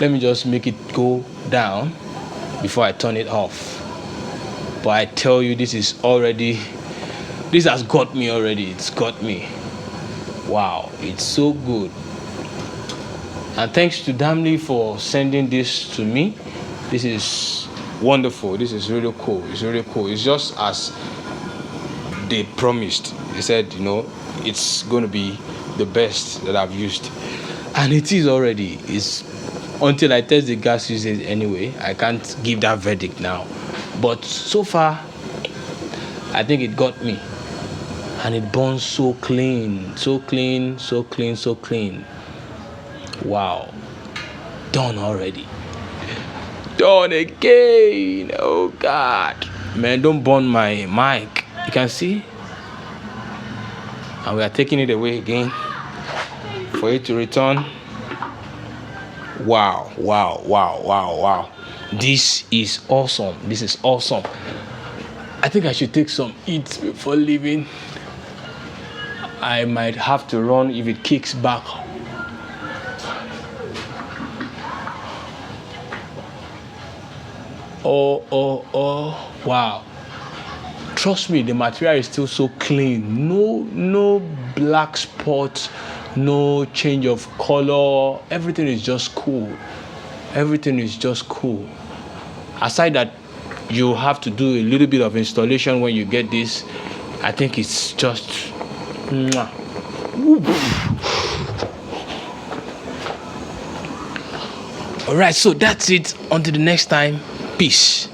Let me just make it go down before I turn it off. But I tell you, this has got me already. It's got me. Wow, it's so good. And thanks to Damley for sending this to me. This is wonderful. This is really cool. It's really cool. It's just as they promised. They said, it's going to be the best that I've used. And it is already. It's until I test the gas usage anyway. I can't give that verdict now. But so far, I think it got me. And it burns so clean. So clean, so clean, so clean. Wow. Done already. Done again. Oh God. Man, don't burn my mic. You can see. And we are taking it away again for it to return. Wow, wow, wow, wow, wow. This is awesome. This is awesome. I think I should take some eats before leaving. I might have to run if it kicks back. Oh, wow. Trust me, the material is still so clean. No black spots, no change of color. Everything is just cool. Everything is just cool. Aside that, you have to do a little bit of installation when you get this. I think it's just all right, so that's it. Until the next time, peace.